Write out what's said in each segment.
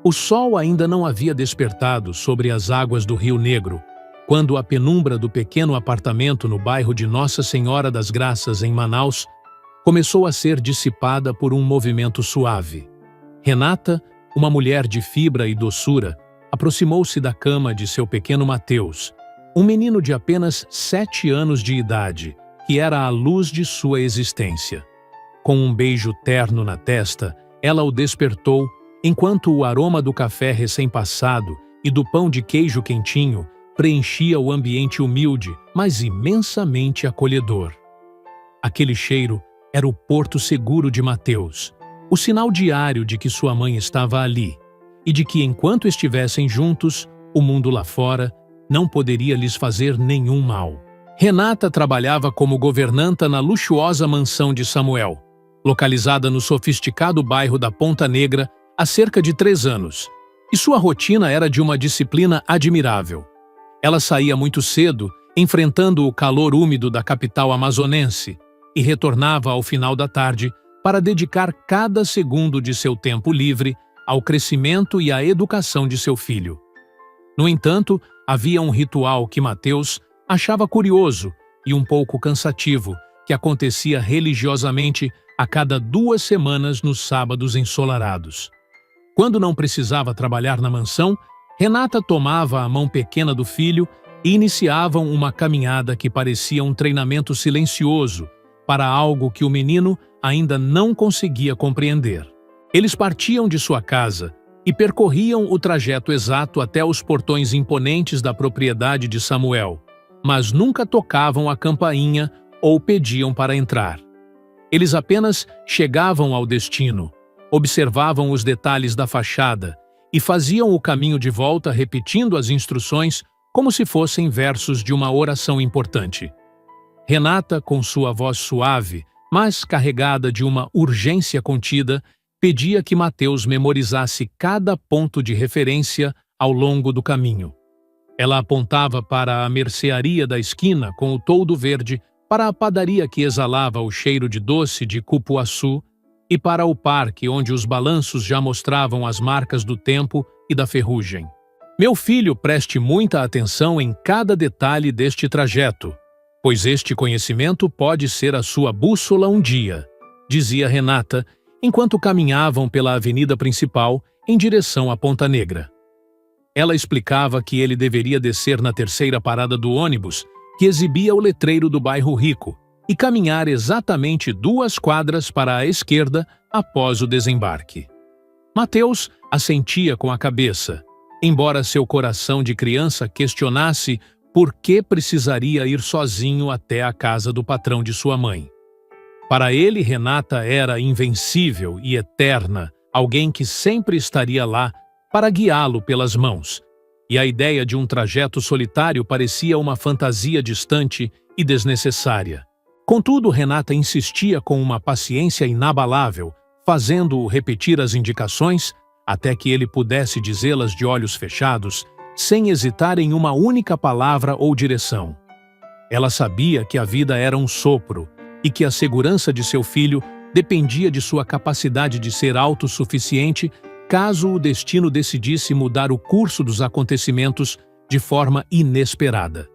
O sol ainda não havia despertado sobre as águas do Rio Negro, quando a penumbra do pequeno apartamento no bairro de Nossa Senhora das Graças, em Manaus, começou a ser dissipada por um movimento suave. Renata, uma mulher de fibra e doçura, aproximou-se da cama de seu pequeno Mateus, um menino de apenas 7 anos de idade, que era a luz de sua existência. Com um beijo terno na testa, ela o despertou, enquanto o aroma do café recém-passado e do pão de queijo quentinho preenchia o ambiente humilde, mas imensamente acolhedor. Aquele cheiro era o porto seguro de Mateus, o sinal diário de que sua mãe estava ali, e de que enquanto estivessem juntos, o mundo lá fora não poderia lhes fazer nenhum mal. Renata trabalhava como governanta na luxuosa mansão de Samuel, localizada no sofisticado bairro da Ponta Negra, há cerca de 3 anos, e sua rotina era de uma disciplina admirável. Ela saía muito cedo, enfrentando o calor úmido da capital amazonense, e retornava ao final da tarde para dedicar cada segundo de seu tempo livre ao crescimento e à educação de seu filho. No entanto, havia um ritual que Mateus achava curioso e um pouco cansativo, que acontecia religiosamente a cada 2 semanas nos sábados ensolarados. Quando não precisava trabalhar na mansão, Renata tomava a mão pequena do filho e iniciavam uma caminhada que parecia um treinamento silencioso para algo que o menino ainda não conseguia compreender. Eles partiam de sua casa e percorriam o trajeto exato até os portões imponentes da propriedade de Samuel, mas nunca tocavam a campainha ou pediam para entrar. Eles apenas chegavam ao destino, observavam os detalhes da fachada e faziam o caminho de volta repetindo as instruções como se fossem versos de uma oração importante. Renata, com sua voz suave, mas carregada de uma urgência contida, pedia que Mateus memorizasse cada ponto de referência ao longo do caminho. Ela apontava para a mercearia da esquina com o toldo verde, para a padaria que exalava o cheiro de doce de cupuaçu e para o parque onde os balanços já mostravam as marcas do tempo e da ferrugem. Meu filho, preste muita atenção em cada detalhe deste trajeto, pois este conhecimento pode ser a sua bússola um dia, dizia Renata, enquanto caminhavam pela avenida principal em direção à Ponta Negra. Ela explicava que ele deveria descer na 3ª parada do ônibus, que exibia o letreiro do bairro rico, e caminhar exatamente 2 quadras para a esquerda após o desembarque. Mateus assentia com a cabeça, embora seu coração de criança questionasse por que precisaria ir sozinho até a casa do patrão de sua mãe. Para ele, Renata era invencível e eterna, alguém que sempre estaria lá para guiá-lo pelas mãos, e a ideia de um trajeto solitário parecia uma fantasia distante e desnecessária. Contudo, Renata insistia com uma paciência inabalável, fazendo-o repetir as indicações até que ele pudesse dizê-las de olhos fechados, sem hesitar em uma única palavra ou direção. Ela sabia que a vida era um sopro e que a segurança de seu filho dependia de sua capacidade de ser autossuficiente caso o destino decidisse mudar o curso dos acontecimentos de forma inesperada.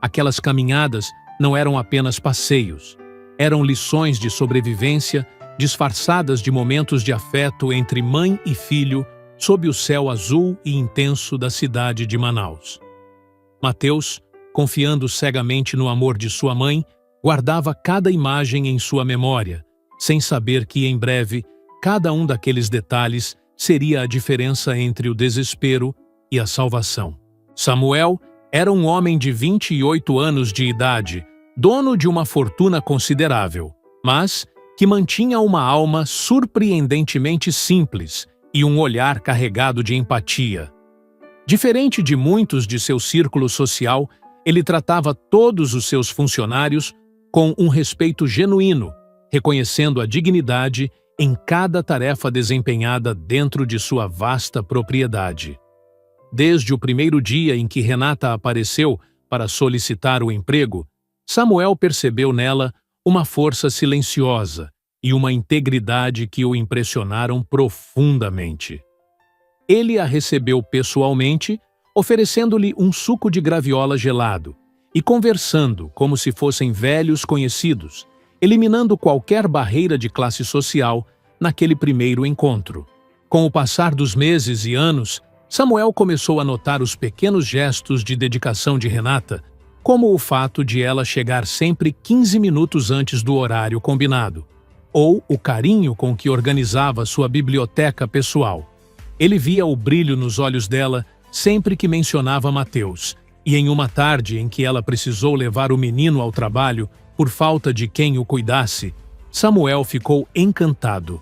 Aquelas caminhadas não eram apenas passeios, eram lições de sobrevivência disfarçadas de momentos de afeto entre mãe e filho sob o céu azul e intenso da cidade de Manaus. Mateus, confiando cegamente no amor de sua mãe, guardava cada imagem em sua memória, sem saber que, em breve, cada um daqueles detalhes seria a diferença entre o desespero e a salvação. Samuel era um homem de 28 anos de idade, dono de uma fortuna considerável, mas que mantinha uma alma surpreendentemente simples e um olhar carregado de empatia. Diferente de muitos de seu círculo social, ele tratava todos os seus funcionários com um respeito genuíno, reconhecendo a dignidade em cada tarefa desempenhada dentro de sua vasta propriedade. Desde o primeiro dia em que Renata apareceu para solicitar o emprego, Samuel percebeu nela uma força silenciosa e uma integridade que o impressionaram profundamente. Ele a recebeu pessoalmente, oferecendo-lhe um suco de graviola gelado e conversando como se fossem velhos conhecidos, eliminando qualquer barreira de classe social naquele primeiro encontro. Com o passar dos meses e anos, Samuel começou a notar os pequenos gestos de dedicação de Renata, como o fato de ela chegar sempre 15 minutos antes do horário combinado, ou o carinho com que organizava sua biblioteca pessoal. Ele via o brilho nos olhos dela sempre que mencionava Mateus, e em uma tarde em que ela precisou levar o menino ao trabalho por falta de quem o cuidasse, Samuel ficou encantado.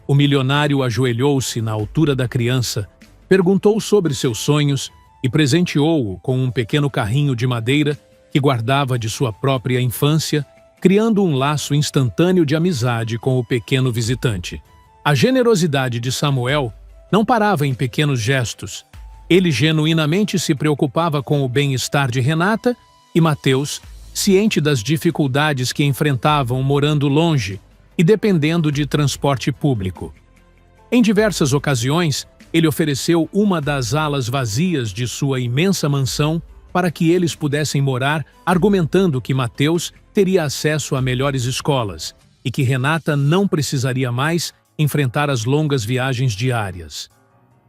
O milionário ajoelhou-se na altura da criança, perguntou sobre seus sonhos e presenteou-o com um pequeno carrinho de madeira que guardava de sua própria infância, criando um laço instantâneo de amizade com o pequeno visitante. A generosidade de Samuel não parava em pequenos gestos. Ele genuinamente se preocupava com o bem-estar de Renata e Mateus, ciente das dificuldades que enfrentavam morando longe e dependendo de transporte público. Em diversas ocasiões, ele ofereceu uma das alas vazias de sua imensa mansão para que eles pudessem morar, argumentando que Mateus teria acesso a melhores escolas e que Renata não precisaria mais enfrentar as longas viagens diárias.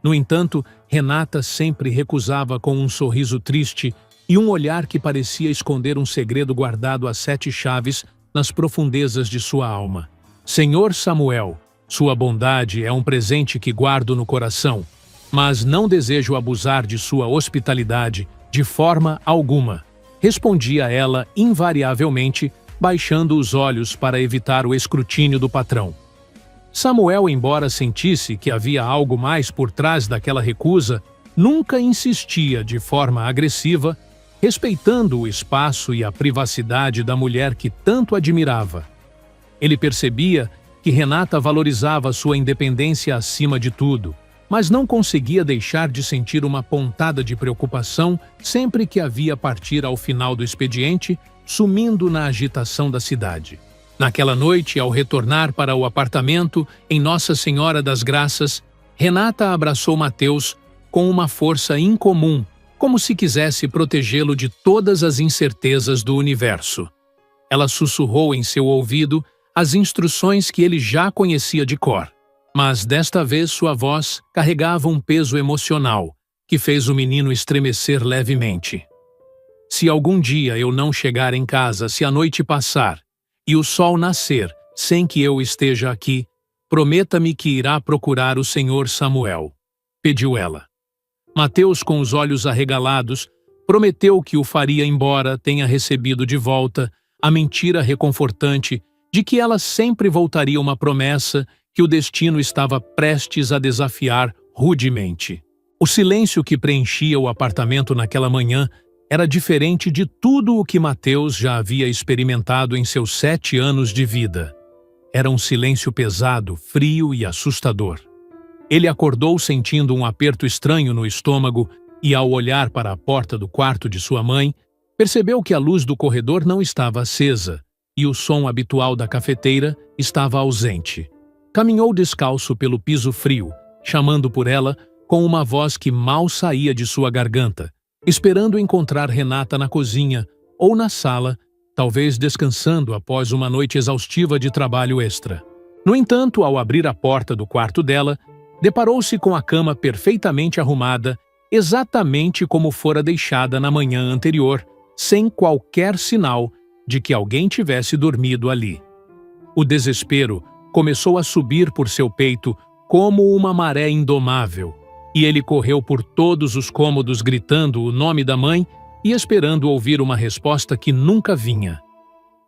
No entanto, Renata sempre recusava com um sorriso triste e um olhar que parecia esconder um segredo guardado a 7 chaves nas profundezas de sua alma. Senhor Samuel, sua bondade é um presente que guardo no coração, mas não desejo abusar de sua hospitalidade de forma alguma, respondia ela invariavelmente, baixando os olhos para evitar o escrutínio do patrão. Samuel, embora sentisse que havia algo mais por trás daquela recusa, nunca insistia de forma agressiva, respeitando o espaço e a privacidade da mulher que tanto admirava. Ele percebia que Renata valorizava sua independência acima de tudo, mas não conseguia deixar de sentir uma pontada de preocupação sempre que a via partir ao final do expediente, sumindo na agitação da cidade. Naquela noite, ao retornar para o apartamento em Nossa Senhora das Graças, Renata abraçou Mateus com uma força incomum, como se quisesse protegê-lo de todas as incertezas do universo. Ela sussurrou em seu ouvido as instruções que ele já conhecia de cor, mas desta vez sua voz carregava um peso emocional que fez o menino estremecer levemente. Se algum dia eu não chegar em casa, se a noite passar e o sol nascer sem que eu esteja aqui, prometa-me que irá procurar o Senhor Samuel, pediu ela. Mateus, com os olhos arregalados, prometeu que o faria embora tenha recebido de volta a mentira reconfortante de que ela sempre voltaria, uma promessa que o destino estava prestes a desafiar rudemente. O silêncio que preenchia o apartamento naquela manhã era diferente de tudo o que Mateus já havia experimentado em seus 7 anos de vida. Era um silêncio pesado, frio e assustador. Ele acordou sentindo um aperto estranho no estômago e, ao olhar para a porta do quarto de sua mãe, percebeu que a luz do corredor não estava acesa e o som habitual da cafeteira estava ausente. Caminhou descalço pelo piso frio, chamando por ela com uma voz que mal saía de sua garganta, esperando encontrar Renata na cozinha ou na sala, talvez descansando após uma noite exaustiva de trabalho extra. No entanto, ao abrir a porta do quarto dela, deparou-se com a cama perfeitamente arrumada, exatamente como fora deixada na manhã anterior, sem qualquer sinal de que alguém tivesse dormido ali. O desespero começou a subir por seu peito como uma maré indomável, e ele correu por todos os cômodos gritando o nome da mãe e esperando ouvir uma resposta que nunca vinha.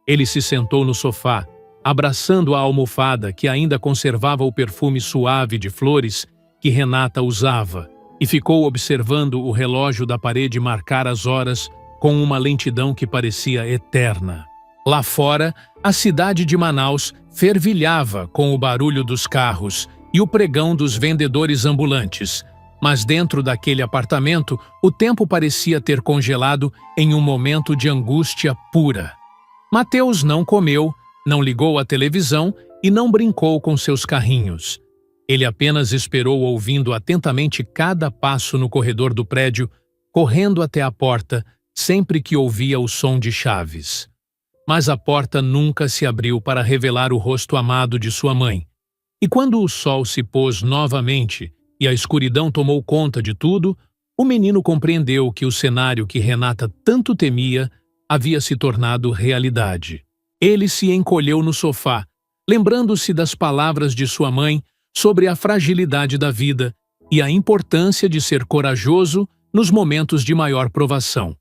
Ele se sentou no sofá, abraçando a almofada que ainda conservava o perfume suave de flores que Renata usava, e ficou observando o relógio da parede marcar as horas com uma lentidão que parecia eterna. Lá fora, a cidade de Manaus fervilhava com o barulho dos carros e o pregão dos vendedores ambulantes, mas dentro daquele apartamento o tempo parecia ter congelado em um momento de angústia pura. Mateus não comeu, não ligou a televisão e não brincou com seus carrinhos. Ele apenas esperou ouvindo atentamente cada passo no corredor do prédio, correndo até a porta sempre que ouvia o som de chaves. Mas a porta nunca se abriu para revelar o rosto amado de sua mãe. E quando o sol se pôs novamente e a escuridão tomou conta de tudo, o menino compreendeu que o cenário que Renata tanto temia havia se tornado realidade. Ele se encolheu no sofá, lembrando-se das palavras de sua mãe sobre a fragilidade da vida e a importância de ser corajoso nos momentos de maior provação.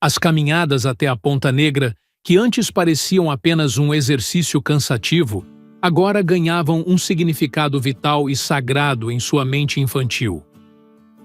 As caminhadas até a Ponta Negra, que antes pareciam apenas um exercício cansativo, agora ganhavam um significado vital e sagrado em sua mente infantil.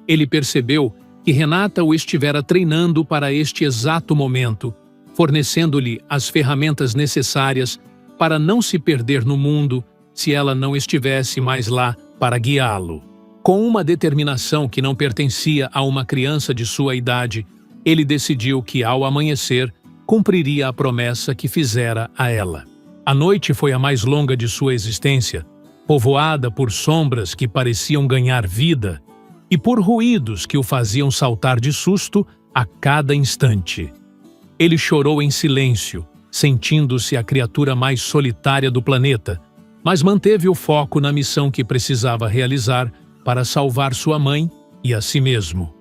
Ele percebeu que Renata o estivera treinando para este exato momento, fornecendo-lhe as ferramentas necessárias para não se perder no mundo se ela não estivesse mais lá para guiá-lo. Com uma determinação que não pertencia a uma criança de sua idade, ele decidiu que, ao amanhecer, cumpriria a promessa que fizera a ela. A noite foi a mais longa de sua existência, povoada por sombras que pareciam ganhar vida e por ruídos que o faziam saltar de susto a cada instante. Ele chorou em silêncio, sentindo-se a criatura mais solitária do planeta, mas manteve o foco na missão que precisava realizar para salvar sua mãe e a si mesmo.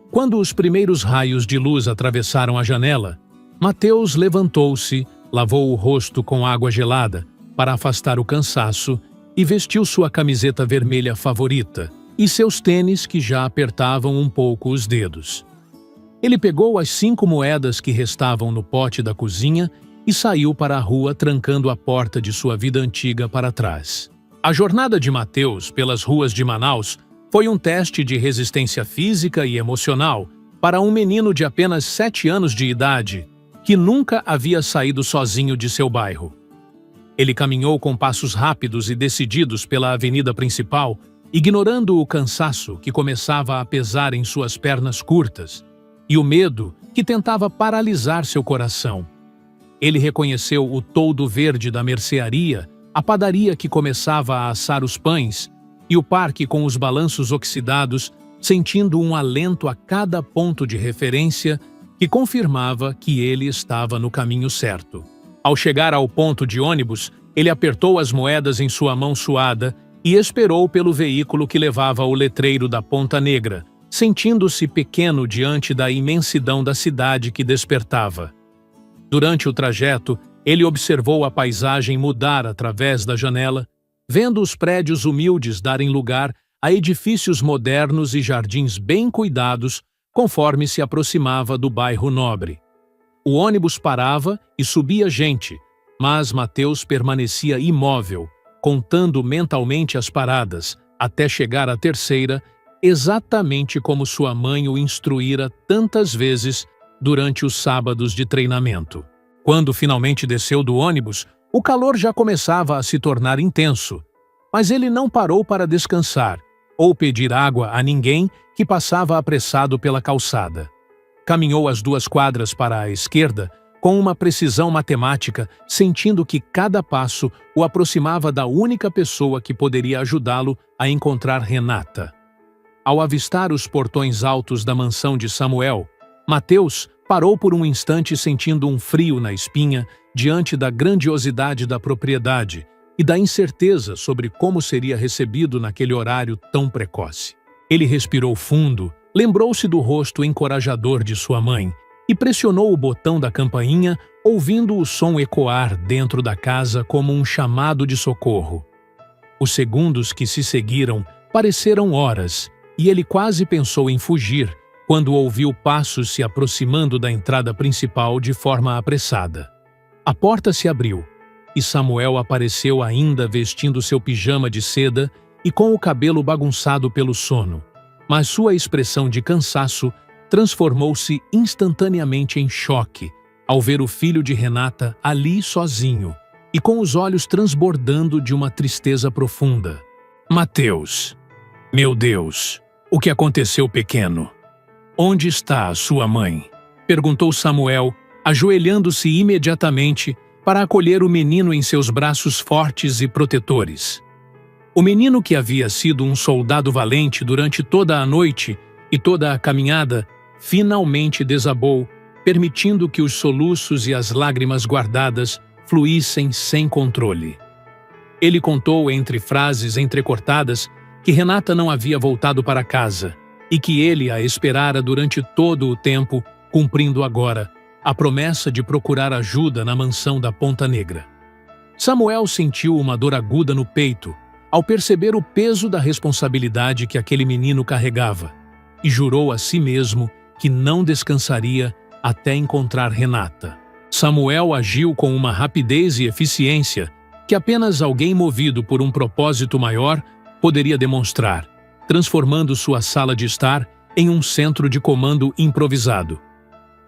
Quando os primeiros raios de luz atravessaram a janela, Mateus levantou-se, lavou o rosto com água gelada para afastar o cansaço e vestiu sua camiseta vermelha favorita e seus tênis que já apertavam um pouco os dedos. Ele pegou as 5 moedas que restavam no pote da cozinha e saiu para a rua trancando a porta de sua vida antiga para trás. A jornada de Mateus pelas ruas de Manaus foi um teste de resistência física e emocional para um menino de apenas 7 anos de idade que nunca havia saído sozinho de seu bairro. Ele caminhou com passos rápidos e decididos pela avenida principal, ignorando o cansaço que começava a pesar em suas pernas curtas e o medo que tentava paralisar seu coração. Ele reconheceu o toldo verde da mercearia, a padaria que começava a assar os pães e o parque com os balanços oxidados, sentindo um alento a cada ponto de referência que confirmava que ele estava no caminho certo. Ao chegar ao ponto de ônibus, ele apertou as moedas em sua mão suada e esperou pelo veículo que levava o letreiro da Ponta Negra, sentindo-se pequeno diante da imensidão da cidade que despertava. Durante o trajeto, ele observou a paisagem mudar através da janela, vendo os prédios humildes darem lugar a edifícios modernos e jardins bem cuidados conforme se aproximava do bairro nobre. O ônibus parava e subia gente, mas Mateus permanecia imóvel, contando mentalmente as paradas, até chegar à terceira, exatamente como sua mãe o instruíra tantas vezes durante os sábados de treinamento. Quando finalmente desceu do ônibus, o calor já começava a se tornar intenso, mas ele não parou para descansar ou pedir água a ninguém que passava apressado pela calçada. Caminhou as 2 quadras para a esquerda com uma precisão matemática, sentindo que cada passo o aproximava da única pessoa que poderia ajudá-lo a encontrar Renata. Ao avistar os portões altos da mansão de Samuel, Mateus parou por um instante sentindo um frio na espinha diante da grandiosidade da propriedade e da incerteza sobre como seria recebido naquele horário tão precoce. Ele respirou fundo, lembrou-se do rosto encorajador de sua mãe e pressionou o botão da campainha, ouvindo o som ecoar dentro da casa como um chamado de socorro. Os segundos que se seguiram pareceram horas e ele quase pensou em fugir quando ouviu passos se aproximando da entrada principal de forma apressada. A porta se abriu e Samuel apareceu ainda vestindo seu pijama de seda e com o cabelo bagunçado pelo sono, mas sua expressão de cansaço transformou-se instantaneamente em choque ao ver o filho de Renata ali sozinho e com os olhos transbordando de uma tristeza profunda. Mateus, meu Deus, o que aconteceu, pequeno? Onde está a sua mãe? Perguntou Samuel, ajoelhando-se imediatamente para acolher o menino em seus braços fortes e protetores. O menino, que havia sido um soldado valente durante toda a noite e toda a caminhada, finalmente desabou, permitindo que os soluços e as lágrimas guardadas fluíssem sem controle. Ele contou, entre frases entrecortadas, que Renata não havia voltado para casa e que ele a esperara durante todo o tempo, cumprindo agora a promessa de procurar ajuda na mansão da Ponta Negra. Samuel sentiu uma dor aguda no peito ao perceber o peso da responsabilidade que aquele menino carregava e jurou a si mesmo que não descansaria até encontrar Renata. Samuel agiu com uma rapidez e eficiência que apenas alguém movido por um propósito maior poderia demonstrar, transformando sua sala de estar em um centro de comando improvisado.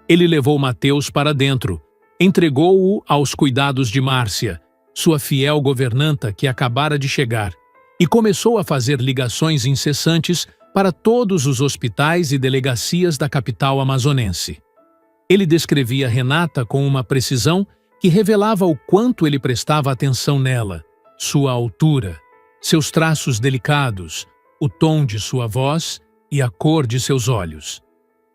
Ele levou Mateus para dentro, entregou-o aos cuidados de Márcia, sua fiel governanta que acabara de chegar, e começou a fazer ligações incessantes para todos os hospitais e delegacias da capital amazonense. Ele descrevia Renata com uma precisão que revelava o quanto ele prestava atenção nela, sua altura, seus traços delicados, o tom de sua voz e a cor de seus olhos.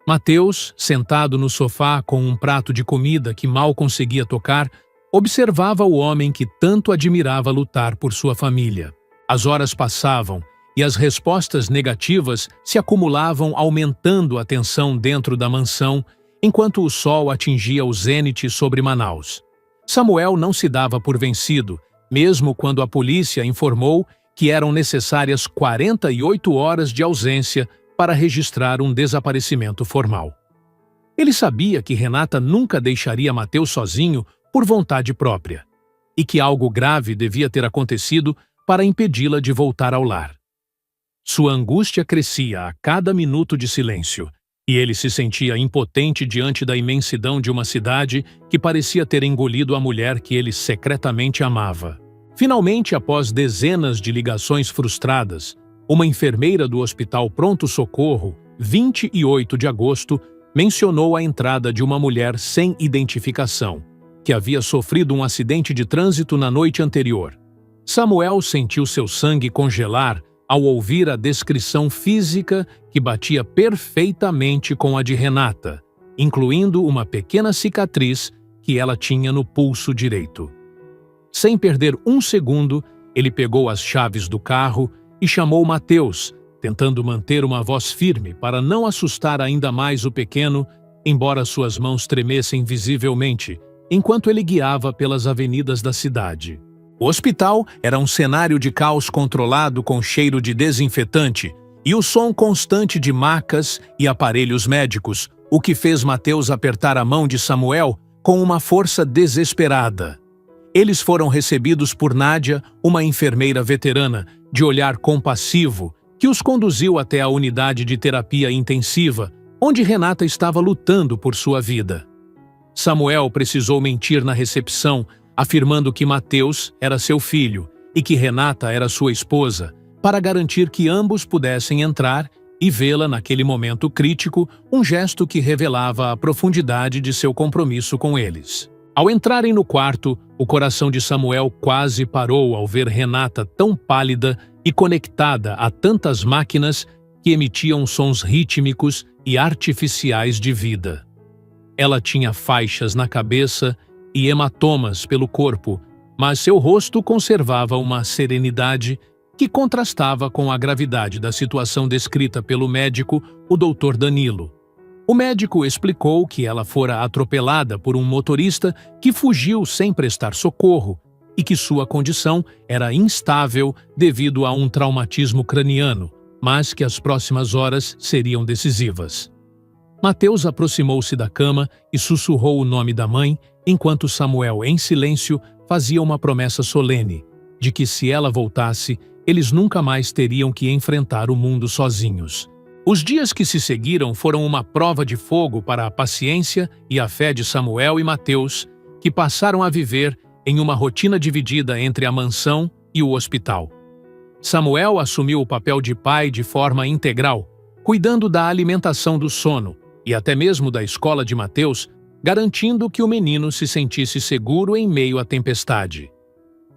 Mateus, sentado no sofá com um prato de comida que mal conseguia tocar, observava o homem que tanto admirava lutar por sua família. As horas passavam e as respostas negativas se acumulavam, aumentando a tensão dentro da mansão, enquanto o sol atingia o zênite sobre Manaus. Samuel não se dava por vencido, mesmo quando a polícia informou que eram necessárias 48 horas de ausência para registrar um desaparecimento formal. Ele sabia que Renata nunca deixaria Mateus sozinho por vontade própria, e que algo grave devia ter acontecido para impedi-la de voltar ao lar. Sua angústia crescia a cada minuto de silêncio, e ele se sentia impotente diante da imensidão de uma cidade que parecia ter engolido a mulher que ele secretamente amava. Finalmente, após dezenas de ligações frustradas, uma enfermeira do Hospital Pronto Socorro, 28 de agosto, mencionou a entrada de uma mulher sem identificação, que havia sofrido um acidente de trânsito na noite anterior. Samuel sentiu seu sangue congelar ao ouvir a descrição física que batia perfeitamente com a de Renata, incluindo uma pequena cicatriz que ela tinha no pulso direito. Sem perder um segundo, ele pegou as chaves do carro e chamou Mateus, tentando manter uma voz firme para não assustar ainda mais o pequeno, embora suas mãos tremessem visivelmente, enquanto ele guiava pelas avenidas da cidade. O hospital era um cenário de caos controlado com cheiro de desinfetante e o som constante de macas e aparelhos médicos, o que fez Mateus apertar a mão de Samuel com uma força desesperada. Eles foram recebidos por Nádia, uma enfermeira veterana, de olhar compassivo, que os conduziu até a unidade de terapia intensiva, onde Renata estava lutando por sua vida. Samuel precisou mentir na recepção, afirmando que Mateus era seu filho e que Renata era sua esposa, para garantir que ambos pudessem entrar e vê-la naquele momento crítico, um gesto que revelava a profundidade de seu compromisso com eles. Ao entrarem no quarto, o coração de Samuel quase parou ao ver Renata tão pálida e conectada a tantas máquinas que emitiam sons rítmicos e artificiais de vida. Ela tinha faixas na cabeça e hematomas pelo corpo, mas seu rosto conservava uma serenidade que contrastava com a gravidade da situação descrita pelo médico, o Dr. Danilo. O médico explicou que ela fora atropelada por um motorista que fugiu sem prestar socorro e que sua condição era instável devido a um traumatismo craniano, mas que as próximas horas seriam decisivas. Mateus aproximou-se da cama e sussurrou o nome da mãe, enquanto Samuel, em silêncio, fazia uma promessa solene, de que se ela voltasse, eles nunca mais teriam que enfrentar o mundo sozinhos. Os dias que se seguiram foram uma prova de fogo para a paciência e a fé de Samuel e Mateus, que passaram a viver em uma rotina dividida entre a mansão e o hospital. Samuel assumiu o papel de pai de forma integral, cuidando da alimentação do sono e até mesmo da escola de Mateus, garantindo que o menino se sentisse seguro em meio à tempestade.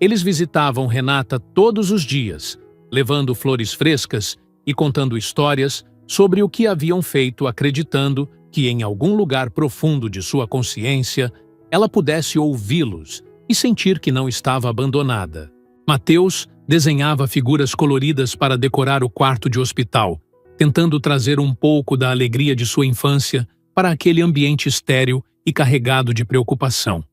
Eles visitavam Renata todos os dias, levando flores frescas e contando histórias sobre o que haviam feito, acreditando que em algum lugar profundo de sua consciência ela pudesse ouvi-los e sentir que não estava abandonada. Mateus desenhava figuras coloridas para decorar o quarto de hospital, tentando trazer um pouco da alegria de sua infância para aquele ambiente estéril e carregado de preocupação.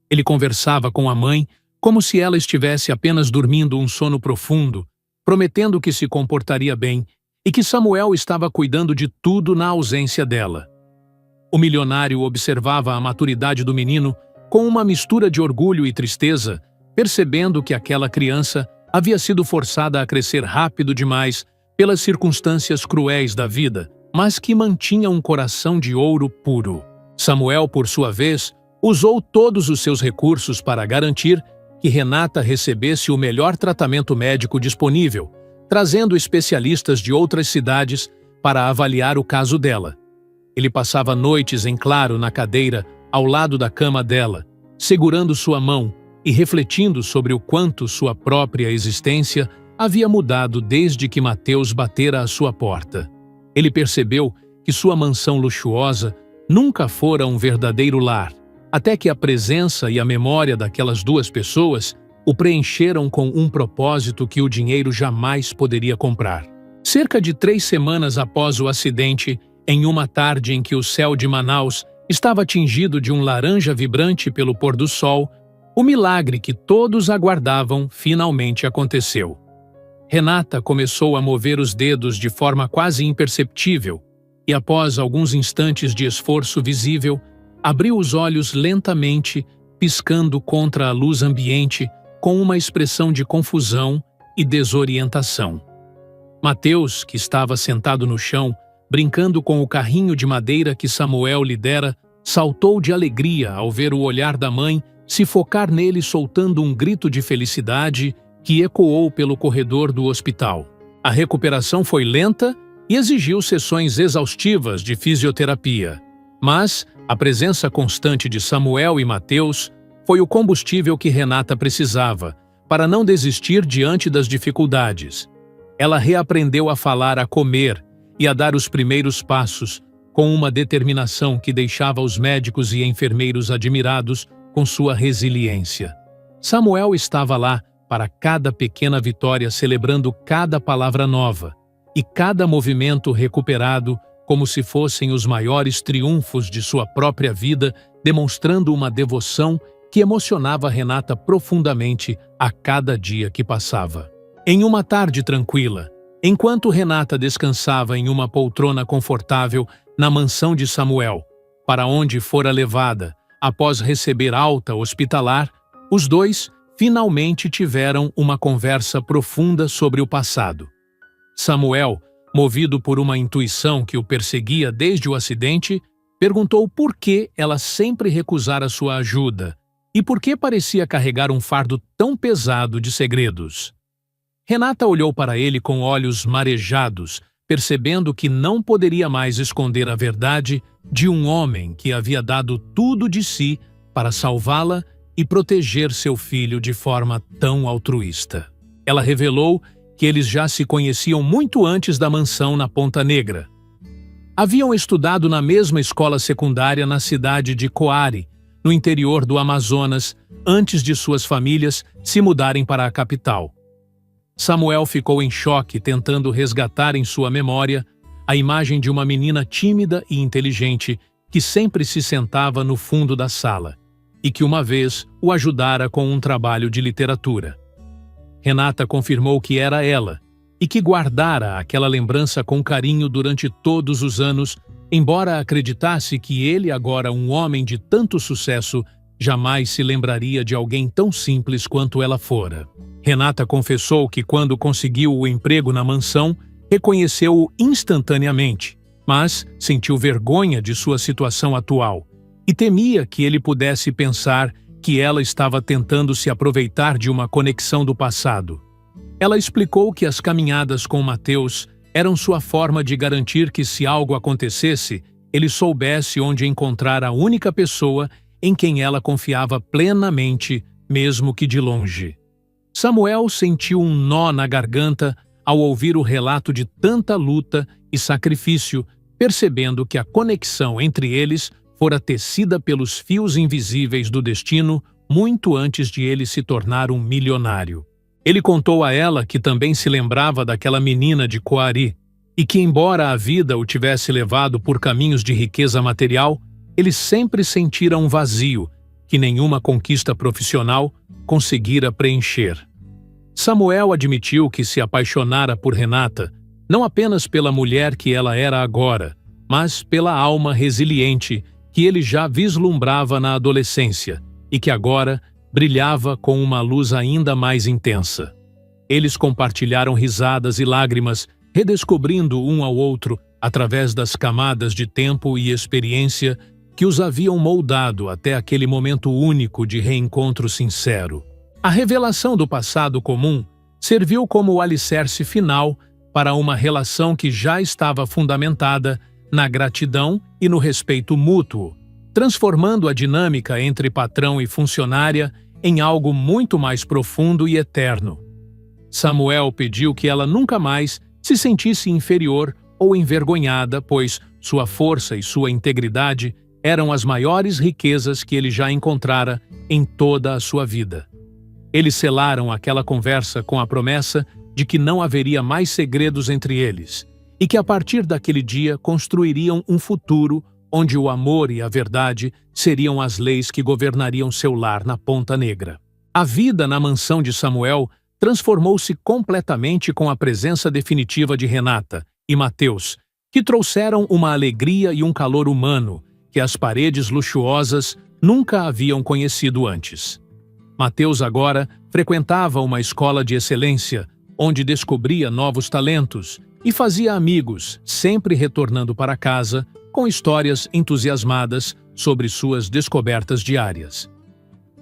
Ele conversava com a mãe como se ela estivesse apenas dormindo um sono profundo, prometendo que se comportaria bem e que Samuel estava cuidando de tudo na ausência dela. O milionário observava a maturidade do menino com uma mistura de orgulho e tristeza, percebendo que aquela criança havia sido forçada a crescer rápido demais pelas circunstâncias cruéis da vida, mas que mantinha um coração de ouro puro. Samuel, por sua vez, usou todos os seus recursos para garantir que Renata recebesse o melhor tratamento médico disponível, trazendo especialistas de outras cidades para avaliar o caso dela. Ele passava noites em claro na cadeira ao lado da cama dela, segurando sua mão e refletindo sobre o quanto sua própria existência havia mudado desde que Mateus batera à sua porta. Ele percebeu que sua mansão luxuosa nunca fora um verdadeiro lar, até que a presença e a memória daquelas duas pessoas o preencheram com um propósito que o dinheiro jamais poderia comprar. Cerca de 3 semanas após o acidente, em uma tarde em que o céu de Manaus estava tingido de um laranja vibrante pelo pôr do sol, o milagre que todos aguardavam finalmente aconteceu. Renata começou a mover os dedos de forma quase imperceptível e, após alguns instantes de esforço visível, abriu os olhos lentamente, piscando contra a luz ambiente com uma expressão de confusão e desorientação. Mateus, que estava sentado no chão, brincando com o carrinho de madeira que Samuel lhe dera, saltou de alegria ao ver o olhar da mãe se focar nele, soltando um grito de felicidade que ecoou pelo corredor do hospital. A recuperação foi lenta e exigiu sessões exaustivas de fisioterapia, mas a presença constante de Samuel e Mateus foi o combustível que Renata precisava para não desistir diante das dificuldades. Ela reaprendeu a falar, a comer e a dar os primeiros passos, com uma determinação que deixava os médicos e enfermeiros admirados com sua resiliência. Samuel estava lá para cada pequena vitória, celebrando cada palavra nova e cada movimento recuperado como se fossem os maiores triunfos de sua própria vida, demonstrando uma devoção que emocionava Renata profundamente a cada dia que passava. Em uma tarde tranquila, enquanto Renata descansava em uma poltrona confortável na mansão de Samuel, para onde fora levada após receber alta hospitalar, os dois finalmente tiveram uma conversa profunda sobre o passado. Samuel, movido por uma intuição que o perseguia desde o acidente, perguntou por que ela sempre recusara sua ajuda e por que parecia carregar um fardo tão pesado de segredos. Renata olhou para ele com olhos marejados, percebendo que não poderia mais esconder a verdade de um homem que havia dado tudo de si para salvá-la e proteger seu filho de forma tão altruísta. Ela revelou que eles já se conheciam muito antes da mansão na Ponta Negra. Haviam estudado na mesma escola secundária na cidade de Coari, no interior do Amazonas, antes de suas famílias se mudarem para a capital. Samuel ficou em choque, tentando resgatar em sua memória a imagem de uma menina tímida e inteligente que sempre se sentava no fundo da sala e que uma vez o ajudara com um trabalho de literatura. Renata confirmou que era ela e que guardara aquela lembrança com carinho durante todos os anos, embora acreditasse que ele, agora um homem de tanto sucesso, jamais se lembraria de alguém tão simples quanto ela fora. Renata confessou que quando conseguiu o emprego na mansão, reconheceu-o instantaneamente, mas sentiu vergonha de sua situação atual e temia que ele pudesse pensar que ela estava tentando se aproveitar de uma conexão do passado. Ela explicou que as caminhadas com Mateus eram sua forma de garantir que, se algo acontecesse, ele soubesse onde encontrar a única pessoa em quem ela confiava plenamente, mesmo que de longe. Samuel sentiu um nó na garganta ao ouvir o relato de tanta luta e sacrifício, percebendo que a conexão entre eles fora tecida pelos fios invisíveis do destino muito antes de ele se tornar um milionário. Ele contou a ela que também se lembrava daquela menina de Coari e que, embora a vida o tivesse levado por caminhos de riqueza material, ele sempre sentira um vazio que nenhuma conquista profissional conseguira preencher. Samuel admitiu que se apaixonara por Renata, não apenas pela mulher que ela era agora, mas pela alma resiliente que ele já vislumbrava na adolescência e que agora brilhava com uma luz ainda mais intensa. Eles compartilharam risadas e lágrimas, redescobrindo um ao outro através das camadas de tempo e experiência que os haviam moldado até aquele momento único de reencontro sincero. A revelação do passado comum serviu como o alicerce final para uma relação que já estava fundamentada na gratidão e no respeito mútuo, transformando a dinâmica entre patrão e funcionária em algo muito mais profundo e eterno. Samuel pediu que ela nunca mais se sentisse inferior ou envergonhada, pois sua força e sua integridade eram as maiores riquezas que ele já encontrara em toda a sua vida. Eles selaram aquela conversa com a promessa de que não haveria mais segredos entre eles e que a partir daquele dia construiriam um futuro onde o amor e a verdade seriam as leis que governariam seu lar na Ponta Negra. A vida na mansão de Samuel transformou-se completamente com a presença definitiva de Renata e Mateus, que trouxeram uma alegria e um calor humano que as paredes luxuosas nunca haviam conhecido antes. Mateus agora frequentava uma escola de excelência, onde descobria novos talentos e fazia amigos, sempre retornando para casa com histórias entusiasmadas sobre suas descobertas diárias.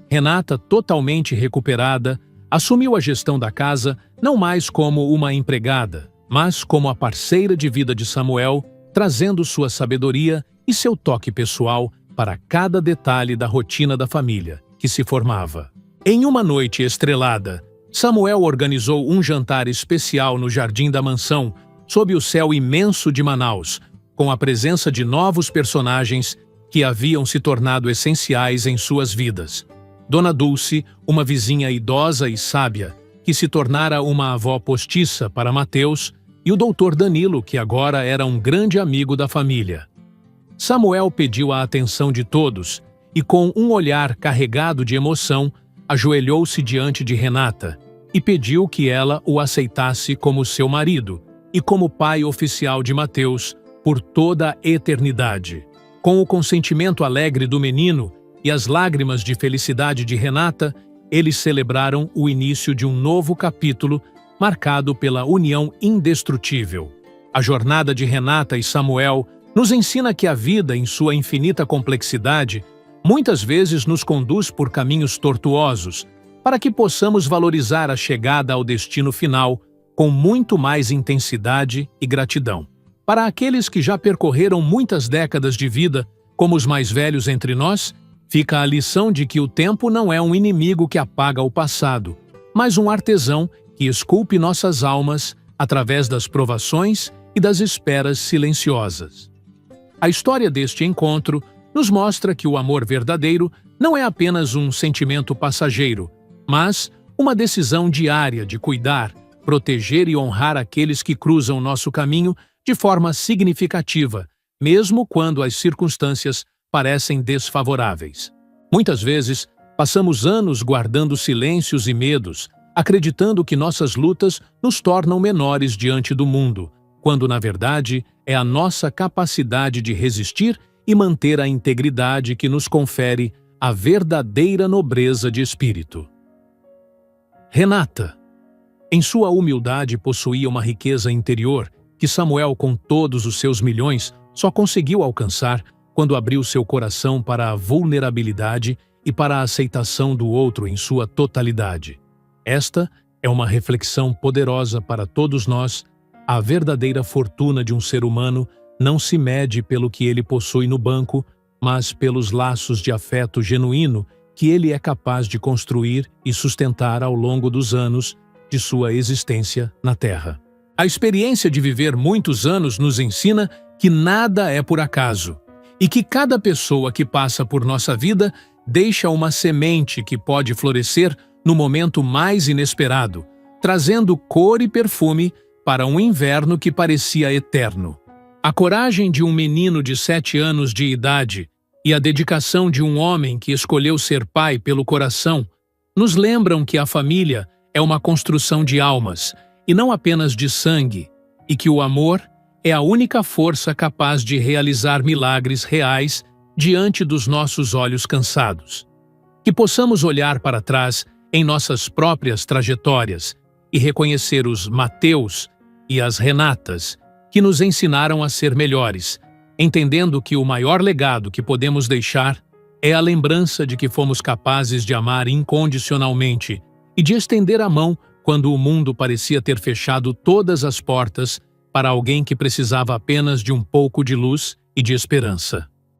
Renata, totalmente recuperada, assumiu a gestão da casa não mais como uma empregada, mas como a parceira de vida de Samuel, trazendo sua sabedoria e seu toque pessoal para cada detalhe da rotina da família que se formava. Em uma noite estrelada, Samuel organizou um jantar especial no jardim da mansão, sob o céu imenso de Manaus, com a presença de novos personagens que haviam se tornado essenciais em suas vidas. Dona Dulce, uma vizinha idosa e sábia, que se tornara uma avó postiça para Mateus, e o doutor Danilo, que agora era um grande amigo da família. Samuel pediu a atenção de todos e, com um olhar carregado de emoção, ajoelhou-se diante de Renata e pediu que ela o aceitasse como seu marido e como pai oficial de Mateus por toda a eternidade. Com o consentimento alegre do menino e as lágrimas de felicidade de Renata, eles celebraram o início de um novo capítulo marcado pela união indestrutível. A jornada de Renata e Samuel nos ensina que a vida, em sua infinita complexidade, muitas vezes nos conduz por caminhos tortuosos, para que possamos valorizar a chegada ao destino final com muito mais intensidade e gratidão. Para aqueles que já percorreram muitas décadas de vida, como os mais velhos entre nós, fica a lição de que o tempo não é um inimigo que apaga o passado, mas um artesão que esculpe nossas almas através das provações e das esperas silenciosas. A história deste encontro nos mostra que o amor verdadeiro não é apenas um sentimento passageiro, mas uma decisão diária de cuidar, proteger e honrar aqueles que cruzam nosso caminho de forma significativa, mesmo quando as circunstâncias parecem desfavoráveis. Muitas vezes, passamos anos guardando silêncios e medos, acreditando que nossas lutas nos tornam menores diante do mundo, quando, na verdade, é a nossa capacidade de resistir e manter a integridade que nos confere a verdadeira nobreza de espírito. Renata, em sua humildade, possuía uma riqueza interior que Samuel, com todos os seus milhões, só conseguiu alcançar quando abriu seu coração para a vulnerabilidade e para a aceitação do outro em sua totalidade. Esta é uma reflexão poderosa para todos nós. A verdadeira fortuna de um ser humano não se mede pelo que ele possui no banco, mas pelos laços de afeto genuíno que ele é capaz de construir e sustentar ao longo dos anos de sua existência na Terra. A experiência de viver muitos anos nos ensina que nada é por acaso e que cada pessoa que passa por nossa vida deixa uma semente que pode florescer no momento mais inesperado, trazendo cor e perfume para um inverno que parecia eterno. A coragem de um menino de 7 anos de idade e a dedicação de um homem que escolheu ser pai pelo coração nos lembram que a família é uma construção de almas e não apenas de sangue, e que o amor é a única força capaz de realizar milagres reais diante dos nossos olhos cansados. Que possamos olhar para trás em nossas próprias trajetórias e reconhecer os Mateus e as Renatas que nos ensinaram a ser melhores, entendendo que o maior legado que podemos deixar é a lembrança de que fomos capazes de amar incondicionalmente e de estender a mão quando o mundo parecia ter fechado todas as portas para alguém que precisava apenas de um pouco de luz e de esperança.